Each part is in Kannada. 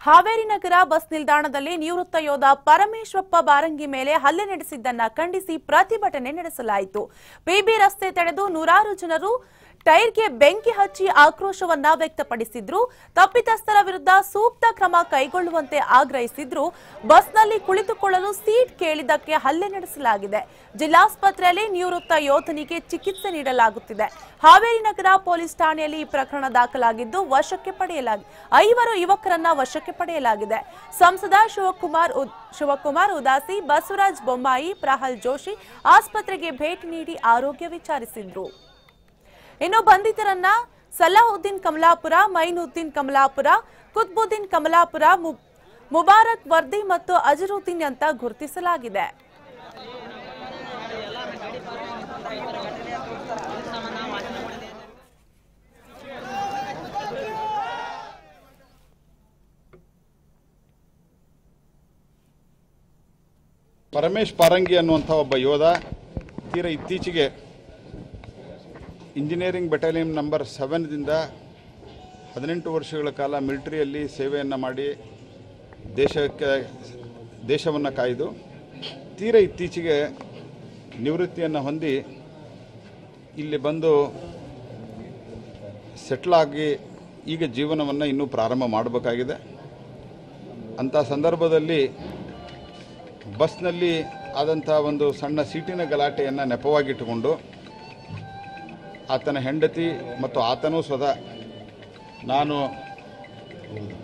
ಹಾವೇರಿ ನಗರ ಬಸ್ ನಿಲ್ದಾಣದಲ್ಲಿ ನಿವೃತ್ತ ಯೋಧ ಪರಮೇಶ್ವಪ್ಪ ಬಾರಂಗಿ ಮೇಲೆ ಹಲ್ಲೆ ನಡೆಸಿದ್ದನ್ನ ಖಂಡಿಸಿ ಪ್ರತಿಭಟನೆ ನಡೆಸಲಾಯಿತು. ಪಿಬಿ ರಸ್ತೆ ತಡೆದು ನೂರಾರು ಜನರು ಟೈರ್ಗೆ ಬೆಂಕಿ ಹಚ್ಚಿ ಆಕ್ರೋಶವನ್ನ ವ್ಯಕ್ತಪಡಿಸಿದ್ರು. ತಪ್ಪಿತಸ್ಥರ ವಿರುದ್ಧ ಸೂಕ್ತ ಕ್ರಮ ಕೈಗೊಳ್ಳುವಂತೆ ಆಗ್ರಹಿಸಿದ್ರು. ಬಸ್ನಲ್ಲಿ ಕುಳಿತುಕೊಳ್ಳಲು ಸೀಟ್ ಕೇಳಿದ್ದಕ್ಕೆ ಹಲ್ಲೆ ನಡೆಸಲಾಗಿದೆ. ಜಿಲ್ಲಾಸ್ಪತ್ರೆಯಲ್ಲಿ ನಿವೃತ್ತ ಯೋಧನಿಗೆ ಚಿಕಿತ್ಸೆ ನೀಡಲಾಗುತ್ತಿದೆ. ಹಾವೇರಿ ನಗರ ಪೊಲೀಸ್ ಠಾಣೆಯಲ್ಲಿ ಈ ಪ್ರಕರಣ ದಾಖಲಾಗಿದ್ದು ವಶಕ್ಕೆ ಪಡೆಯಲಾಗಿದೆ. 5 ಯುವಕರನ್ನ ವಶಕ್ಕೆ ಪಡೆಯಲಾಗಿದೆ. ಸಂಸದ ಶಿವಕುಮಾರ್ ಉದಾಸಿ, ಬಸವರಾಜ ಬೊಮ್ಮಾಯಿ, ಪ್ರಹಲ್ ಜೋಶಿ ಆಸ್ಪತ್ರೆಗೆ ಭೇಟಿ ನೀಡಿ ಆರೋಗ್ಯ ವಿಚಾರಿಸಿದ್ರು. ಇನ್ನು ಬಂಧಿತರನ್ನ ಸಲಾಹುದ್ದೀನ್ ಕಮಲಾಪುರ, ಮೈನುದ್ದೀನ್ ಕಮಲಾಪುರ, ಕುತ್ಬುದ್ದೀನ್ ಕಮಲಾಪುರ, ಮುಬಾರಕ್ ವರ್ದಿ ಮತ್ತು ಅಜರುದ್ದೀನ್ ಅಂತ ಗುರುತಿಸಲಾಗಿದೆ. ಪರಮೇಶ್ ಪಾರಂಗಿ ಅನ್ನುವಂಥ ಒಬ್ಬ ಯೋಧ ತೀರಾ ಇತ್ತೀಚೆಗೆ ಇಂಜಿನಿಯರಿಂಗ್ ಬೆಟಾಲಿಯನ್ ನಂಬರ್ 7ದಿಂದ 18 ವರ್ಷಗಳ ಕಾಲ ಮಿಲಿಟರಿಯಲ್ಲಿ ಸೇವೆಯನ್ನು ಮಾಡಿ ದೇಶವನ್ನು ಕಾಯ್ದು ತೀರಾ ಇತ್ತೀಚೆಗೆ ನಿವೃತ್ತಿಯನ್ನು ಹೊಂದಿ ಇಲ್ಲಿ ಬಂದು ಸೆಟ್ಲಾಗಿ ಈಗ ಜೀವನವನ್ನು ಇನ್ನೂ ಪ್ರಾರಂಭ ಮಾಡಬೇಕಾಗಿದೆ. ಅಂಥ ಸಂದರ್ಭದಲ್ಲಿ ಬಸ್ನಲ್ಲಿ ಆದಂಥ ಒಂದು ಸಣ್ಣ ಸೀಟಿನ ಗಲಾಟೆಯನ್ನು ನೆಪವಾಗಿಟ್ಟುಕೊಂಡು ಆತನ ಹೆಂಡತಿ ಮತ್ತು ಆತನೂ ಸ್ವತಃ ನಾನು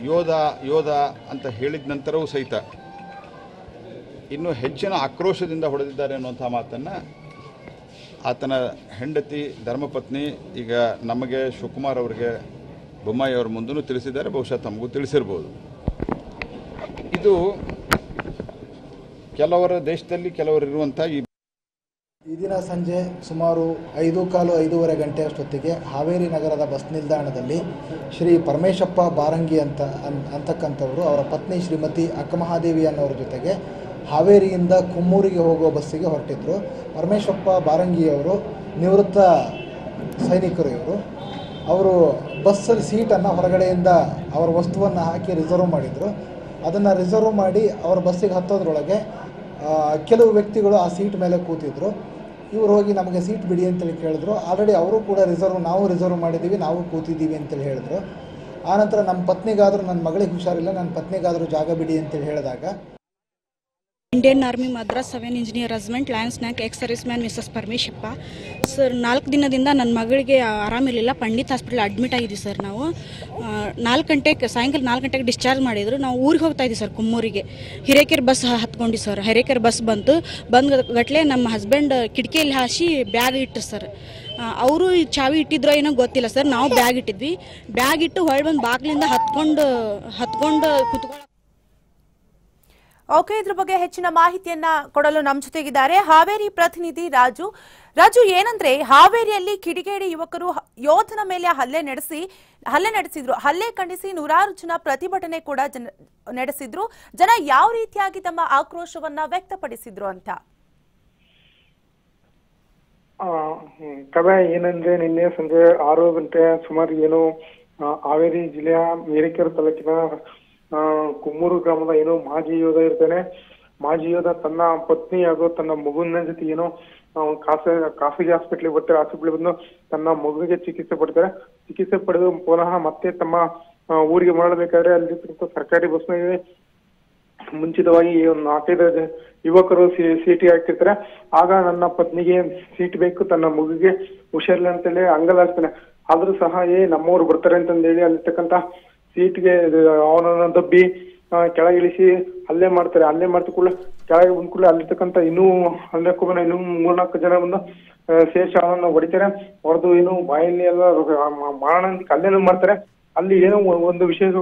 ಯೋಧ ಅಂತ ಹೇಳಿದ ನಂತರವೂ ಸಹಿತ ಇನ್ನೂ ಹೆಚ್ಚಿನ ಆಕ್ರೋಶದಿಂದ ಹೊಡೆದಿದ್ದಾರೆ ಅನ್ನುವಂಥ ಮಾತನ್ನು ಆತನ ಹೆಂಡತಿ ಧರ್ಮಪತ್ನಿ ಈಗ ನಮಗೆ ಶಿವಕುಮಾರ್ ಅವರಿಗೆ ಬೊಮ್ಮಾಯಿ ಅವರ ಮುಂದೂ ತಿಳಿಸಿದ್ದಾರೆ. ಬಹುಶಃ ತಮಗೂ ತಿಳಿಸಿರ್ಬೋದು. ಇದು ಕೆಲವರ ದೇಶದಲ್ಲಿ ಕೆಲವರು ಇರುವಂಥ ಈ ದಿನ ಸಂಜೆ ಸುಮಾರು 5:15 ಗಂಟೆ ಅಷ್ಟೊತ್ತಿಗೆ ಹಾವೇರಿ ನಗರದ ಬಸ್ ನಿಲ್ದಾಣದಲ್ಲಿ ಶ್ರೀ ಪರಮೇಶಪ್ಪ ಬಾರಂಗಿ ಅಂತಕ್ಕಂಥವರು ಅವರ ಪತ್ನಿ ಶ್ರೀಮತಿ ಅಕ್ಕಮಹಾದೇವಿ ಅನ್ನೋರ ಜೊತೆಗೆ ಹಾವೇರಿಯಿಂದ ಕುಮ್ಮೂರಿಗೆ ಹೋಗುವ ಬಸ್ಸಿಗೆ ಹೊರಟಿದ್ದರು. ಪರಮೇಶಪ್ಪ ಬಾರಂಗಿಯವರು ನಿವೃತ್ತ ಸೈನಿಕರು. ಅವರು ಬಸ್ಸಲ್ಲಿ ಸೀಟನ್ನು ಹೊರಗಡೆಯಿಂದ ಅವರ ವಸ್ತುವನ್ನು ಹಾಕಿ ರಿಸರ್ವ್ ಮಾಡಿದರು. ಅದನ್ನು ರಿಸರ್ವ್ ಮಾಡಿ ಅವರ ಬಸ್ಸಿಗೆ ಹತ್ತೋದ್ರೊಳಗೆ ಕೆಲವು ವ್ಯಕ್ತಿಗಳು ಆ ಸೀಟ್ ಮೇಲೆ ಕೂತಿದ್ರು. ಇವರು ಹೋಗಿ ನಮಗೆ ಸೀಟ್ ಬಿಡಿ ಅಂತೇಳಿ ಕೇಳಿದ್ರು. ಆಲ್ರೆಡಿ ಅವರು ಕೂಡ ನಾವು ರಿಸರ್ವ್ ಮಾಡಿದ್ದೀವಿ, ನಾವು ಕೂತಿದ್ದೀವಿ ಅಂತೇಳಿ ಹೇಳಿದ್ರು. ಆನಂತರ ನಮ್ಮ ಪತ್ನಿಗಾದರೂ, ನನ್ನ ಮಗಳಿಗೆ ಹುಷಾರಿಲ್ಲ, ನನ್ನ ಪತ್ನಿಗಾದರೂ ಜಾಗ ಬಿಡಿ ಅಂತೇಳಿ ಹೇಳಿದಾಗ Indian army Madras 7 engineer regiment lions Nayak ex serviceman Mrs Parameshappa sir. 4 ದಿನದಿಂದ ನನ್ನ ಮಗಳಿಗೆ ಆರಾಮಿರಲಿಲ್ಲ, ಪಂಡಿತ್ ಹಾಸ್ಪಿಟಲ್ ಅಡ್ಮಿಟ್ ಆಗಿದ್ವಿ ಸರ್. ನಾವು 4 ಗಂಟೆಗೆ ಸಾಯಂಕಾಲ 4 ಗಂಟೆಗೆ ಡಿಸ್ಚಾರ್ಜ್ ಮಾಡಿದ್ರು. ನಾವು ಊರಿಗೆ ಹೋಗ್ತಾ ಇದ್ವಿ ಸರ್, ಕುಮ್ಮೂರಿಗೆ. ಹಿರೇಕೆರೆ ಬಸ್ ಹತ್ಕೊಂಡ್ವಿ ಸರ್. ಹಿರೇಕೆರೆ ಬಸ್ ಬಂದ ಗಟ್ಲೆ ನಮ್ಮ ಹಸ್ಬೆಂಡ್ ಕಿಟಕಿಯಲ್ಲಿ ಹಾಸಿ ಬ್ಯಾಗ್ ಇಟ್ಟು ಸರ್. ಅವರು ಚಾವಿ ಇಟ್ಟಿದ್ರೋ ಏನೋ ಗೊತ್ತಿಲ್ಲ ಸರ್. ನಾವು ಬ್ಯಾಗ್ ಇಟ್ಟಿದ್ವಿ. ಬ್ಯಾಗ್ ಇಟ್ಟು ಹೊಳ್ಳಿ ಬಂದು ಬಾಗಿಲಿಂದ ಹತ್ಕೊಂಡು ಕುತ್ಕೊಳ್ಳೋ. ಓಕೆ, ಇದ್ರ ಬಗ್ಗೆ ಹೆಚ್ಚಿನ ಮಾಹಿತಿಯನ್ನ ಕೊಡಲು ನಮ್ಮ ಜೊತೆಗಿದ್ದಾರೆ ಹಾವೇರಿ ಪ್ರತಿನಿಧಿ ರಾಜು. ಏನಂದ್ರೆ ಹಾವೇರಿಯಲ್ಲಿ ಕಿಡಿಗೇಡಿ ಯುವಕರು ಯೋಧನ ಮೇಲೆ ಹಲ್ಲೆ ನಡೆಸಿದ್ರು. ಹಲ್ಲೆ ಖಂಡಿಸಿ ನೂರಾರು ಜನ ಪ್ರತಿಭಟನೆ ಕೂಡ ನಡೆಸಿದ್ರು. ಜನ ಯಾವ ರೀತಿಯಾಗಿ ತಮ್ಮ ಆಕ್ರೋಶವನ್ನ ವ್ಯಕ್ತಪಡಿಸಿದ್ರು ಅಂತ ಕವೆ ಏನಂದ್ರೆ ನಿನ್ನೆ ಸಂಜೆ 6 ಗಂಟೆ ಸುಮಾರು ಏನು ಹಾವೇರಿ ಜಿಲ್ಲೆಯ ಹಿರೇಕೆರೆ ತಾಲೂಕಿನ ಕುಮ್ಮೂರು ಗ್ರಾಮದ ಏನೋ ಮಾಜಿ ಯೋಧ ಇರ್ತಾನೆ. ಮಾಜಿ ಯೋಧ ತನ್ನ ಪತ್ನಿ ಹಾಗೂ ತನ್ನ ಮಗುವಿನ ಜೊತೆ ಏನೋ ಖಾಸಗಿ ಹಾಸ್ಪಿಟ್ಲಿಗೆ ಬರ್ತಾರೆ. ಹಾಸ್ಪಿಟ್ಲಿಗೆ ಬಂದು ತನ್ನ ಮಗುವಿಗೆ ಚಿಕಿತ್ಸೆ ಪಡೆದು ಪುನಃ ಮತ್ತೆ ತಮ್ಮ ಊರಿಗೆ ಮಾಡಬೇಕಾದ್ರೆ ಅಲ್ಲಿ ಸರ್ಕಾರಿ ಬಸ್ನಲ್ಲಿ ಮುಂಚಿತವಾಗಿ 4-5 ಯುವಕರು ಸೀಟಿ ಹಾಕಿರ್ತಾರೆ. ಆಗ ನನ್ನ ಪತ್ನಿಗೆ ಸೀಟ್ ಬೇಕು, ತನ್ನ ಮಗುವಿಗೆ ಹುಷಾರಿಲ್ಲ ಅಂತೇಳಿ ಅಂಗಲಾಗ್ತಾನೆ. ಆದ್ರೂ ಸಹ ನಮ್ಮವ್ರು ಬರ್ತಾರೆ ಅಂತಂದೇಳಿ ಅಲ್ಲಿರ್ತಕ್ಕಂಥ ಸೀಟ್ಗೆ ಅವನನ್ನ ದಬ್ಬಿ ಕೆಳಗಿಳಿಸಿ ಹಲ್ಲೆ ಮಾಡ್ತಾರೆ. ಹಲ್ಲೆ ಮಾಡ್ತ ಕೂಡ ಕೆಳಗೆ ಬಂದ ಕೂಡ ಅಲ್ಲಿರ್ತಕ್ಕಂಥ ಇನ್ನೂ 3-4 ಜನ ಬಂದು ಶೇಷ ಅವನನ್ನ ಹೊಡಿತಾರೆ. ಹೊಡೆದು ಏನು ಬಾಯಲ್ಲಿ ಎಲ್ಲ ಮಾಡೋಣ ಅಂತ ಹಲ್ಲೆನೂ ಮಾಡ್ತಾರೆ. ಅಲ್ಲಿ ಏನೋ ಒಂದು ವಿಶೇಷ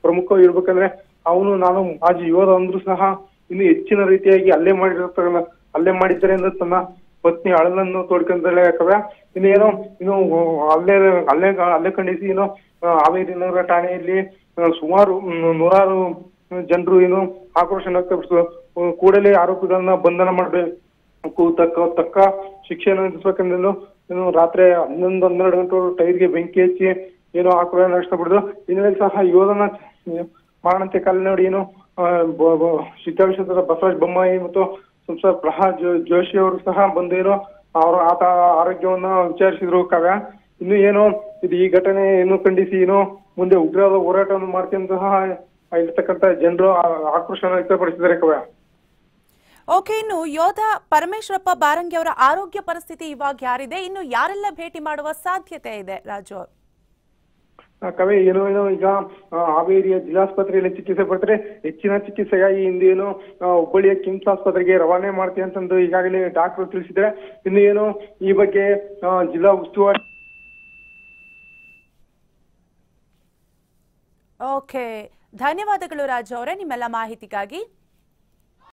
ಪ್ರಮುಖವಾಗಿ ಇರ್ಬೇಕಂದ್ರೆ ನಾನು ಮಾಜಿ ಯೋಧ ಅಂದ್ರೂ ಸಹ ಇನ್ನು ಹೆಚ್ಚಿನ ರೀತಿಯಾಗಿ ಹಲ್ಲೆ ಮಾಡಿದ್ದಾರೆ ಅಂದ್ರೆ ತನ್ನ ಪತ್ನಿ ಅಳಲನ್ನು ತೋಡ್ಕೊಂಡಳೆ. ಯಾಕಂದ್ರೆ ಇನ್ನು ಹಲ್ಲೆ ಖಂಡಿಸಿ ಹಾವೇರಿ ನಗರ ಠಾಣೆಯಲ್ಲಿ ಸುಮಾರು 100 ಜನರು ಆಕ್ರೋಶ ವ್ಯಕ್ತಪಡಿಸಿದ್ರು. ಕೂಡಲೇ ಆರೋಪಿಗಳನ್ನ ಬಂಧನ ಮಾಡಬೇಕು, ತಕ್ಕ ಶಿಕ್ಷೆಯನ್ನು ವಿಧಿಸಬೇಕೆಂದು ರಾತ್ರಿ 11-12 ಗಂಟೆ ಟೈರ್ಗೆ ಬೆಂಕಿ ಹಚ್ಚಿ ಆಕ್ರೋಶ ನಡೆಸಬಿಡಿದ್ರು. ಇನ್ನೇ ಸಹ ಯೋಧನ ಮಾರಣಂತೆ ಕಾಲ ನೋಡಿ ಏನು ವಿಧಾನಸೌಧದ ಬಸವರಾಜ ಬೊಮ್ಮಾಯಿ ಮತ್ತು ಸಂಸದ ಪ್ರಹ್ಲಾದ್ ಜೋಶಿ ಅವರು ಸಹ ಬಂದು ಏನೋ ಆತ ಆರೋಗ್ಯವನ್ನ ವಿಚಾರಿಸಿದ್ರು ಕಾವ್ಯ. ಇನ್ನು ಏನೋ ಇದು ಈ ಘಟನೆ ಏನು ಖಂಡಿಸಿ ಏನೋ ಮುಂದೆ ಉಗ್ರವಾದ ಹೋರಾಟವನ್ನು ಮಾಡ್ತೀನಿ ಅಂತ ಇರ್ತಕ್ಕಂಥ ಜನರು ಆಕ್ರೋಶವನ್ನು ವ್ಯಕ್ತಪಡಿಸಿದ್ದಾರೆ ಕಾವ್ಯ. ಓಕೆ, ಇನ್ನು ಯೋಧ ಪರಮೇಶ್ವರಪ್ಪ ಬಾರಂಗಿ ಅವರ ಆರೋಗ್ಯ ಪರಿಸ್ಥಿತಿ ಇವಾಗ ಯಾರಿದೆ, ಇನ್ನು ಯಾರೆಲ್ಲ ಭೇಟಿ ಮಾಡುವ ಸಾಧ್ಯತೆ ಇದೆ ರಾಜು? ಕವಿ ಏನೋ ಈಗ ಹಾವೇರಿಯ ಜಿಲ್ಲಾಸ್ಪತ್ರೆಯಲ್ಲಿ ಚಿಕಿತ್ಸೆ ಪಡ್ತಾರೆ. ಹೆಚ್ಚಿನ ಚಿಕಿತ್ಸೆಗಾಗಿ ಇಂದು ಏನು ಹುಬ್ಬಳ್ಳಿಯ ಕಿಮ್ಸ್ ಆಸ್ಪತ್ರೆಗೆ ರವಾನೆ ಮಾಡ್ತೀವಿ ಅಂತಂದು ಈಗಾಗಲೇ ಡಾಕ್ಟರ್ ತಿಳಿಸಿದ್ರೆ. ಇನ್ನು ಏನು ಈ ಬಗ್ಗೆ ಜಿಲ್ಲಾ ಉಸ್ತುವಾರಿ. ಓಕೆ, ಧನ್ಯವಾದಗಳು ರಾಜು ಅವರೇ ನಿಮ್ಮೆಲ್ಲ ಮಾಹಿತಿಗಾಗಿ.